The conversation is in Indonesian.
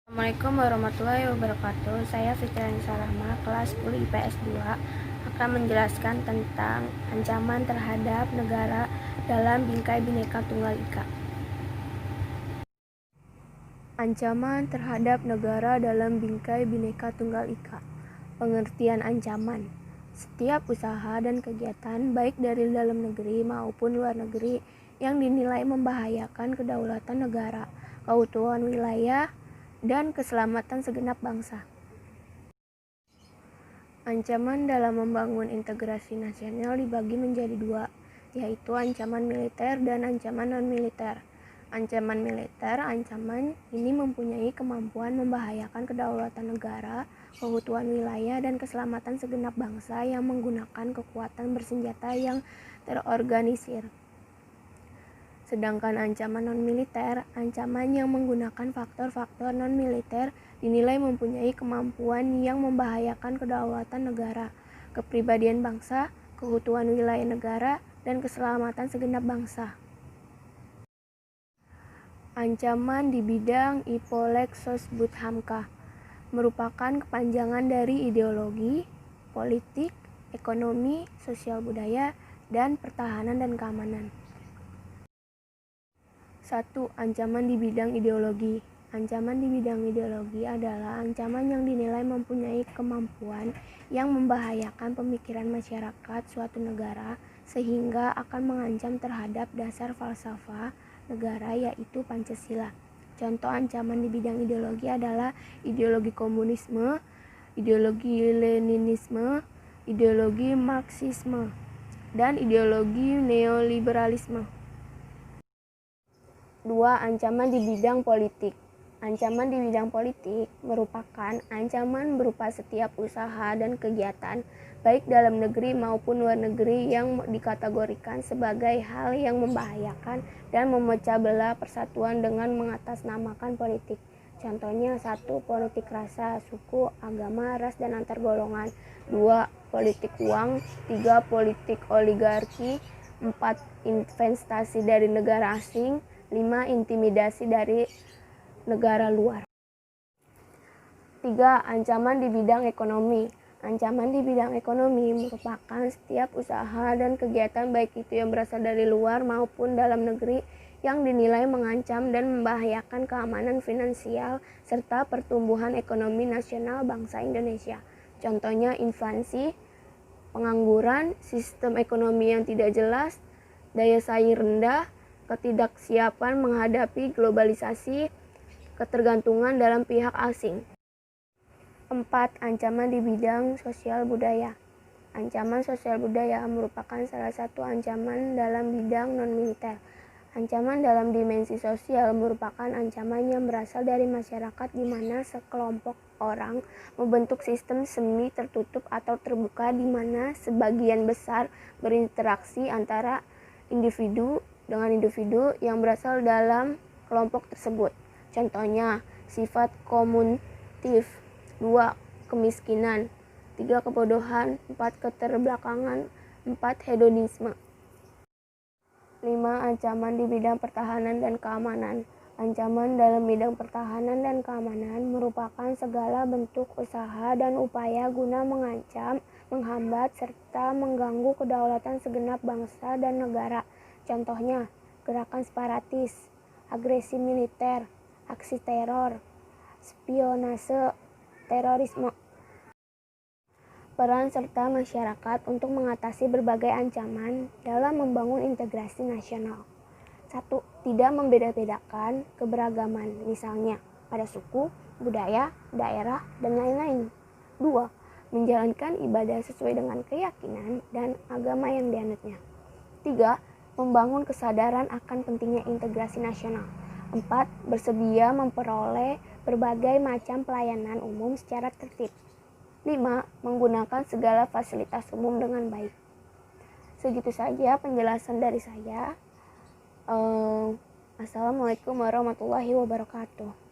Assalamualaikum warahmatullahi wabarakatuh. Saya Fitriani Salama, kelas 10 IPS 2, akan menjelaskan tentang ancaman terhadap negara dalam Bingkai Bhinneka Tunggal Ika. Ancaman terhadap negara dalam Bingkai Bhinneka Tunggal Ika. Pengertian ancaman: setiap usaha dan kegiatan baik dari dalam negeri maupun luar negeri yang dinilai membahayakan kedaulatan negara, keutuhan wilayah, dan keselamatan segenap bangsa. Ancaman dalam membangun integrasi nasional dibagi menjadi dua, yaitu ancaman militer dan ancaman non-militer. Ancaman militer, ancaman ini mempunyai kemampuan membahayakan kedaulatan negara, keutuhan wilayah, dan keselamatan segenap bangsa yang menggunakan kekuatan bersenjata yang terorganisir. Sedangkan ancaman non-militer, ancaman yang menggunakan faktor-faktor non-militer dinilai mempunyai kemampuan yang membahayakan kedaulatan negara, kepribadian bangsa, keutuhan wilayah negara, dan keselamatan segenap bangsa. Ancaman di bidang Ipolek Sosbud Hamka merupakan kepanjangan dari ideologi, politik, ekonomi, sosial budaya, dan pertahanan dan keamanan. 1. Ancaman di bidang ideologi. Ancaman di bidang ideologi adalah ancaman yang dinilai mempunyai kemampuan yang membahayakan pemikiran masyarakat suatu negara sehingga akan mengancam terhadap dasar falsafah negara, yaitu Pancasila. Contoh ancaman di bidang ideologi adalah ideologi komunisme, ideologi Leninisme, ideologi Marxisme, dan ideologi neoliberalisme. 2. Ancaman di bidang politik. Ancaman di bidang politik merupakan ancaman berupa setiap usaha dan kegiatan, baik dalam negeri maupun luar negeri, yang dikategorikan sebagai hal yang membahayakan dan memecah belah persatuan dengan mengatasnamakan politik. Contohnya: 1. Politik rasa, suku, agama, ras, dan antar golongan. 2. Politik uang. 3. Politik oligarki. 4. Investasi dari negara asing. 5. Intimidasi dari negara luar. 3. Ancaman di bidang ekonomi. Ancaman di bidang ekonomi merupakan setiap usaha dan kegiatan baik itu yang berasal dari luar maupun dalam negeri yang dinilai mengancam dan membahayakan keamanan finansial serta pertumbuhan ekonomi nasional bangsa Indonesia. Contohnya inflasi, pengangguran, sistem ekonomi yang tidak jelas, daya saing rendah, ketidaksiapan menghadapi globalisasi, ketergantungan dalam pihak asing. 4. Ancaman di bidang sosial budaya. Ancaman sosial budaya merupakan salah satu ancaman dalam bidang non-militer. Ancaman dalam dimensi sosial merupakan ancaman yang berasal dari masyarakat di mana sekelompok orang membentuk sistem semi tertutup atau terbuka di mana sebagian besar berinteraksi antara individu dengan individu yang berasal dalam kelompok tersebut. Contohnya: sifat komunitif. 2. Kemiskinan. 3. Kebodohan. 4. Keterbelakangan. 4. Hedonisme. 5. Ancaman di bidang pertahanan dan keamanan. Ancaman dalam bidang pertahanan dan keamanan merupakan segala bentuk usaha dan upaya guna mengancam, menghambat, serta mengganggu kedaulatan segenap bangsa dan negara. Contohnya: gerakan separatis, agresi militer, aksi teror, spionase, terorisme. Peran serta masyarakat untuk mengatasi berbagai ancaman dalam membangun integrasi nasional. 1. Tidak membeda-bedakan keberagaman, misalnya pada suku, budaya, daerah, dan lain-lain. 2. Menjalankan ibadah sesuai dengan keyakinan dan agama yang dianutnya. 3. Membangun kesadaran akan pentingnya integrasi nasional. 4. Bersedia memperoleh berbagai macam pelayanan umum secara tertib. 5. Menggunakan segala fasilitas umum dengan baik. Segitu saja penjelasan dari saya. Assalamualaikum warahmatullahi wabarakatuh.